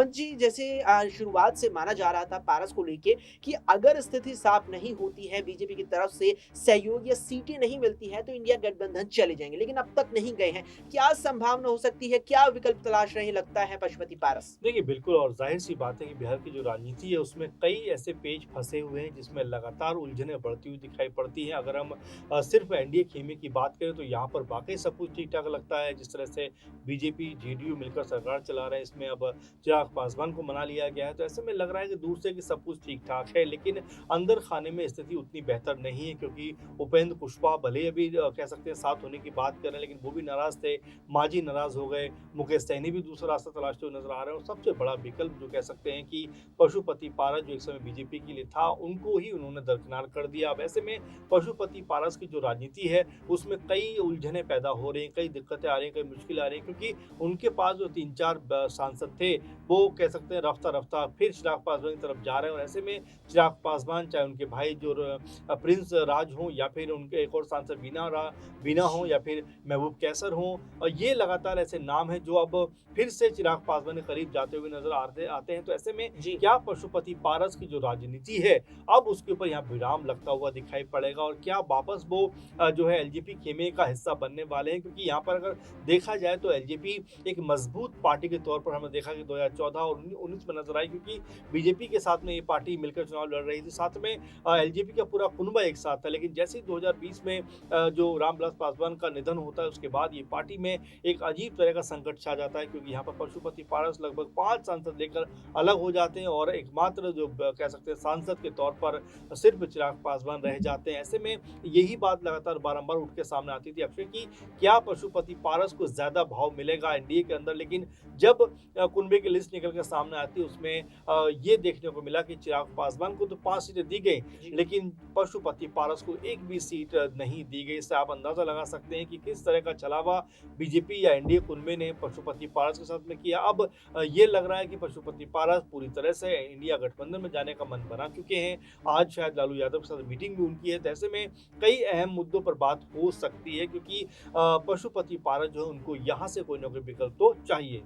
जी, जैसे शुरुआत से माना जा रहा था पारस को लेके कि अगर स्थिति साफ नहीं होती है, बीजेपी की तरफ से सहयोग या सीटें नहीं मिलती हैं, तो इंडिया गठबंधन चले जाएँगे, लेकिन अब तक नहीं गए हैं। क्या संभावना हो सकती है? क्या विकल्प तलाश रहे हैं लगता है पशुपति पारस? देखिए, बिल्कुल और ज़ाहिर-सी बात है कि बिहार की जो राजनीति है, उसमें कई ऐसे पेच फँसे हुए हैं, जिसमें लगातार उलझनें बढ़ती हुई दिखाई पड़ती हैं। अगर हम सिर्फ़ एनडीए खेमे की बात करें, तो यहाँ पर वाक़ई सब कुछ ठीक-ठाक लगता है। जिस तरह से बीजेपी, जेडीयू मिलकर सरकार चला रहे हैं, इसमें अब चिराग पासवान को मना लिया गया है। तो ऐसे में लग रहा है कि दूर से कि सब कुछ ठीक-ठाक है, लेकिन अंदर खाने में स्थिति उतनी बेहतर नहीं है, क्योंकि उपेंद्र कुशवाहा भले ही अभी कह सकते हैं साथ होने की बात कर रहे हैं, लेकिन वो भी नाराज़ थे, मांझी नाराज़ हो गए, मुकेश सहनी भी दूसरा रास्ता तलाशते हुए नज़र आ रहे हैं और सबसे बड़ा विकल्प जो कह सकते हैं कि पशुपति पारस जो एक समय बीजेपी के लिए था, उनको ही उन्होंने दरकिनार कर दिया। अब ऐसे में पशुपति पारस की जो राजनीति है, उसमें कई उलझनें पैदा हो रही हैं, कई दिक्कतें आ रही हैं, कई मुश्किलें आ रही हैं, क्योंकि उनके पास जो 3-4 सांसद थे, वो कह सकते हैं रफ्ता-रफ्ता फिर चिराग पासवान की तरफ जा रहे हैं और ऐसे में चिराग पासवान चाहे उनके भाई जो प्रिंस राज हों या फिर उनके एक और सांसद बीना हों जी। या फिर महबूब कैसर हों, और ये लगातार ऐसे नाम हैं जो अब फिर से चिराग पासवान के करीब जाते हुए नज़र आते आते हैं। तो ऐसे में जी। क्या पशुपति पारस की जो राजनीति है, अब उसके ऊपर यहाँ विराम लगता हुआ दिखाई पड़ेगा और क्या वापस वो जो है एलजेपी खेमे का हिस्सा बनने वाले हैं? क्योंकि यहाँ पर अगर देखा जाए तो एलजेपी एक मजबूत पार्टी के तौर पर हमने देखा कि 2014 और 19 में नज़र आई, क्योंकि बीजेपी के साथ में ये पार्टी मिलकर चुनाव लड़ रही थी। साथ में एलजेपी का पूरा कुनबा एक साथ था। लेकिन जैसे ही 2020 में जो रामविलास पासवान का निधन होता है, उसके बाद ये पार्टी में एक अजीब तरह का संकट छा जाता है, क्योंकि यहाँ पर पशुपति पारस लगभग 5 सांसद लेकर अलग हो जाते हैं और एकमात्र जो कह सकते हैं सांसद के तौर पर सिर्फ चिराग पासवान रह जाते हैं। ऐसे में यही बात लगातार बारंबार उठ के सामने आती थी अक्षय की क्या पशुपति पारस को ज़्यादा भाव मिलेगा एनडीए के अंदर, लेकिन जब कुनबे की लिस्ट निकल कर सामने आती है, उसमें ये देखने को मिला कि चिराग पासवान को तो 5 सीटें दी गई, जी। लेकिन पशुपति पारस को एक भी सीट नहीं दी गई। इससे आप अंदाज़ा लगा सकते हैं कि किस तरह का छलावा बीजेपी या एनडीए कुनबे ने पशुपति पारस के साथ में किया। अब ये लग रहा है कि पशुपति पारस पूरी तरह से इंडिया गठबंधन में जाने का मन बना चुके हैं। आज शायद लालू यादव के साथ मीटिंग भी उनकी है। तो ऐसे में कई अहम मुद्दों पर बात हो सकती है, क्योंकि पशुपति पारस जो है उनको यहाँ से कोई ना कोई विकल्प तो चाहिए।